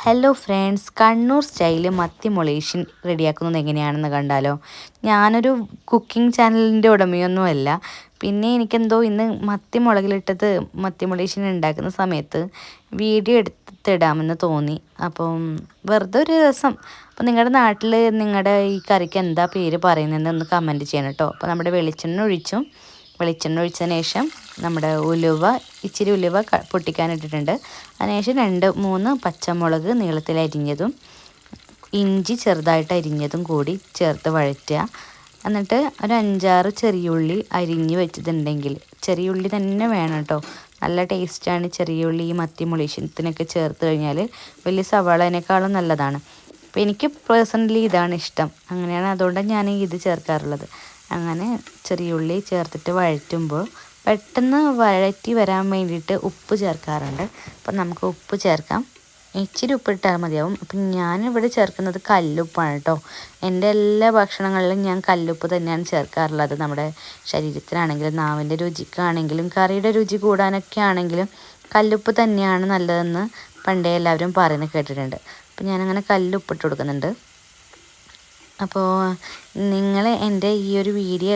Hello friends, Kannur style മത്തി മൊളീഷ്യൻ റെഡിയാക്കുന്നത് എങ്ങനെയാണെന്ന് കണ്ടാലോ. ഞാനൊരു കുക്കിംഗ് ചാനലിൻ്റെ ഉടമയൊന്നുമല്ല. പിന്നെ എനിക്കെന്തോ ഇന്ന് മത്തി മുളകിലിട്ടത് മത്തി മൊളീഷ്യൻ ഉണ്ടാക്കുന്ന സമയത്ത് വീഡിയോ എടുത്തിടാമെന്ന് തോന്നി. അപ്പം വെറുതെ ഒരു രസം. അപ്പോൾ നിങ്ങളുടെ നാട്ടിൽ നിങ്ങളുടെ ഈ കറിക്ക് എന്താ പേര് പറയുന്നതെന്ന് ഒന്ന് കമൻറ്റ് ചെയ്യണം കേട്ടോ. അപ്പോൾ നമ്മുടെ വെളിച്ചെണ്ണ ഒഴിച്ചതിന് ശേഷം നമ്മുടെ ഇച്ചിരി ഉലുവ പൊട്ടിക്കാനിട്ടിട്ടുണ്ട്. അതിനുശേഷം 2-3 പച്ചമുളക് നീളത്തിൽ അരിഞ്ഞതും ഇഞ്ചി ചെറുതായിട്ട് അരിഞ്ഞതും കൂടി ചേർത്ത് വഴറ്റുക. എന്നിട്ട് ഒരു 5-6 ചെറിയുള്ളി അരിഞ്ഞ് വെച്ചതുണ്ടെങ്കിൽ, ചെറിയുള്ളി തന്നെ വേണം കേട്ടോ, നല്ല ടേസ്റ്റാണ് ചെറിയുള്ളി ഈ മത്തി മൊളീഷ്യത്തിനൊക്കെ ചേർത്ത് കഴിഞ്ഞാൽ. വലിയ സവാളേനേക്കാളും നല്ലതാണ്. അപ്പോൾ എനിക്ക് പേഴ്സണലി ഇതാണ് ഇഷ്ടം, അങ്ങനെയാണ്, അതുകൊണ്ടാണ് ഞാൻ ഇത് ചേർക്കാറുള്ളത്. അങ്ങനെ ചെറിയുള്ളി ചേർത്തിട്ട് വഴറ്റുമ്പോൾ പെട്ടെന്ന് വഴറ്റി വരാൻ വേണ്ടിയിട്ട് ഉപ്പ് ചേർക്കാറുണ്ട്. അപ്പം നമുക്ക് ഉപ്പ് ചേർക്കാം. ഇച്ചിരി ഉപ്പിട്ടാൽ മതിയാവും. അപ്പം ഞാനിവിടെ ചേർക്കുന്നത് കല്ലുപ്പാണ് കേട്ടോ. എൻ്റെ എല്ലാ ഭക്ഷണങ്ങളിലും ഞാൻ കല്ലുപ്പ് തന്നെയാണ് ചേർക്കാറുള്ളത്. നമ്മുടെ ശരീരത്തിനാണെങ്കിലും നാവിൻ്റെ രുചിക്കാണെങ്കിലും കറിയുടെ രുചി കൂടാനൊക്കെ ആണെങ്കിലും കല്ലുപ്പ് തന്നെയാണ് നല്ലതെന്ന് പണ്ടേ എല്ലാവരും പറയുന്നത് കേട്ടിട്ടുണ്ട്. അപ്പം ഞാനങ്ങനെ കല്ലുപ്പിട്ട് കൊടുക്കുന്നുണ്ട്. അപ്പോൾ നിങ്ങൾ എൻ്റെ ഈ ഒരു വീഡിയോ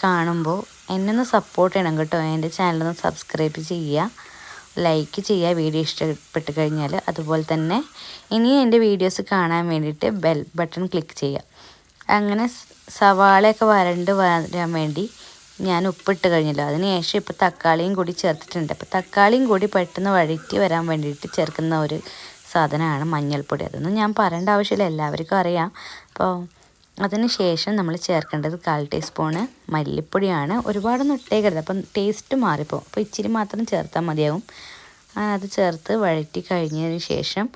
കാണുമ്പോൾ എന്നെ ഒന്ന് സപ്പോർട്ട് ചെയ്യണം കേട്ടോ. എൻ്റെ ചാനലൊന്ന് സബ്സ്ക്രൈബ് ചെയ്യുക, ലൈക്ക് ചെയ്യുക വീഡിയോ ഇഷ്ടപ്പെട്ട് കഴിഞ്ഞാൽ. അതുപോലെ തന്നെ ഇനിയും എൻ്റെ വീഡിയോസ് കാണാൻ വേണ്ടിയിട്ട് ബെൽ ബട്ടൺ ക്ലിക്ക് ചെയ്യുക. അങ്ങനെ സവാളയൊക്കെ വരണ്ട് വരാൻ വേണ്ടി ഞാൻ ഉപ്പിട്ട് കഴിഞ്ഞല്ലോ. അതിന് ശേഷം ഇപ്പോൾ തക്കാളിയും കൂടി ചേർത്തിട്ടുണ്ട്. അപ്പോൾ തക്കാളിയും കൂടി പെട്ടെന്ന് വഴറ്റി വരാൻ വേണ്ടിയിട്ട് ചേർക്കുന്ന ഒരു സാധനമാണ് മഞ്ഞൾപ്പൊടി. അതൊന്നും ഞാൻ പറയേണ്ട ആവശ്യമില്ല, എല്ലാവർക്കും അറിയാം. അപ്പോൾ അതിന് ശേഷം നമ്മൾ ചേർക്കേണ്ടത് 1/4 ടീസ്പൂണ് മല്ലിപ്പൊടിയാണ്. ഒരുപാടൊന്നും ഇട്ടേക്കരുത്, അപ്പം ടേസ്റ്റ് മാറിപ്പോകും. അപ്പോൾ ഇച്ചിരി മാത്രം ചേർത്താൽ മതിയാവും. അത് ചേർത്ത് വഴറ്റി കഴിഞ്ഞതിന് ശേഷം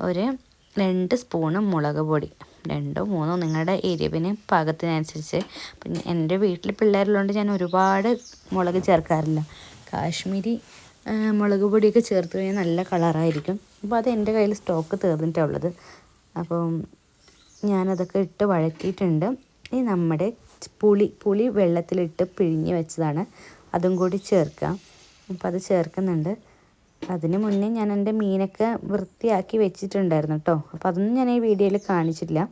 ഒരു 2 സ്പൂണ് മുളക് പൊടി, 2-3 നിങ്ങളുടെ എരിവിന് പാകത്തിനനുസരിച്ച്. പിന്നെ എൻ്റെ വീട്ടിൽ പിള്ളേരുള്ളതുകൊണ്ട് ഞാൻ ഒരുപാട് മുളക് ചേർക്കാറില്ല. കാശ്മീരി മുളക് പൊടിയൊക്കെ ചേർത്ത് കഴിഞ്ഞാൽ നല്ല കളറായിരിക്കും. അപ്പോൾ അത് എൻ്റെ കയ്യിൽ സ്റ്റോക്ക് തീർന്നിട്ടാണ് ഉള്ളത്. അപ്പം ഞാനതൊക്കെ ഇട്ട് വഴറ്റിയിട്ടുണ്ട്. ഇനി നമ്മുടെ പുളി വെള്ളത്തിലിട്ട് പിഴിഞ്ഞ് വെച്ചതാണ്, അതും കൂടി ചേർക്കാം. അപ്പോൾ അത് ചേർക്കുന്നുണ്ട്. അതിന് മുന്നേ ഞാൻ എൻ്റെ മീനൊക്കെ വൃത്തിയാക്കി വെച്ചിട്ടുണ്ടായിരുന്നു കേട്ടോ. അപ്പോൾ അതൊന്നും ഞാൻ ഈ വീഡിയോയിൽ കാണിച്ചില്ല.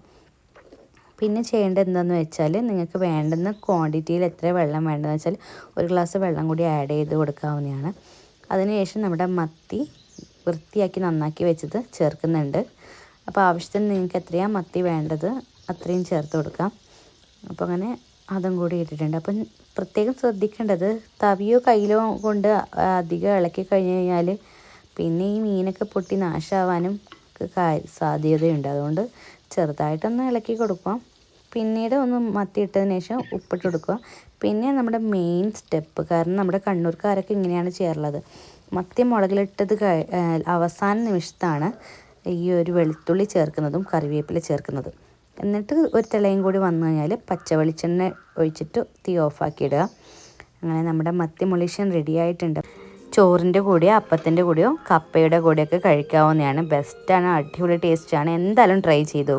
പിന്നെ ചെയ്യേണ്ടത് എന്താണെന്ന് വെച്ചാൽ, നിങ്ങൾക്ക് വേണ്ടുന്ന ക്വാണ്ടിറ്റിയിൽ എത്ര വെള്ളം വേണ്ടതെന്ന് വെച്ചാൽ 1 ഗ്ലാസ് വെള്ളം കൂടി ആഡ് ചെയ്ത് കൊടുക്കാവുന്നതാണ്. അതിനുശേഷം നമ്മുടെ മത്തി വൃത്തിയാക്കി നന്നാക്കി വെച്ചത് ചേർക്കുന്നുണ്ട്. അപ്പോൾ ആവശ്യത്തിന് നിങ്ങൾക്ക് എത്രയാണ് മത്തി വേണ്ടത് അത്രയും ചേർത്ത് കൊടുക്കാം. അപ്പോൾ അങ്ങനെ അതും കൂടി ഇട്ടിട്ടുണ്ട്. അപ്പം പ്രത്യേകം ശ്രദ്ധിക്കേണ്ടത്, തവിയോ കയ്യിലോ കൊണ്ട് അധികം ഇളക്കി കഴിഞ്ഞ് കഴിഞ്ഞാൽ പിന്നെ ഈ മീനൊക്കെ പൊട്ടി നാശമാവാനും സാധ്യതയുണ്ട്. അതുകൊണ്ട് ചെറുതായിട്ടൊന്ന് ഇളക്കി കൊടുക്കാം. പിന്നീട് ഒന്ന് മത്തി ഇട്ടതിന് ശേഷം ഉപ്പിട്ട് കൊടുക്കുക. പിന്നെ നമ്മുടെ മെയിൻ സ്റ്റെപ്പ്, കാരണം നമ്മുടെ കണ്ണൂർക്കാരൊക്കെ ഇങ്ങനെയാണ് ചെയ്യാറുള്ളത്, മത്തി മുളകിലിട്ടത് അവസാന നിമിഷത്താണ് ഈ ഒരു വെളുത്തുള്ളി ചേർക്കുന്നതും കറിവേപ്പില ചേർക്കുന്നതും. എന്നിട്ട് ഒരു തിളയും കൂടി വന്നു കഴിഞ്ഞാൽ പച്ച വെളിച്ചെണ്ണ ഒഴിച്ചിട്ട് തീ ഓഫാക്കി ഇടുക. അങ്ങനെ നമ്മുടെ മത്തി മൊളീഷ്യൻ റെഡി ആയിട്ടുണ്ട്. ചോറിൻ്റെ കൂടെയോ അപ്പത്തിൻ്റെ കൂടെയോ കപ്പയുടെ കൂടെയൊക്കെ കഴിക്കാവുന്നതാണ്. ബെസ്റ്റാണ്, അടിപൊളി ടേസ്റ്റാണ്. എന്തായാലും ട്രൈ ചെയ്തു.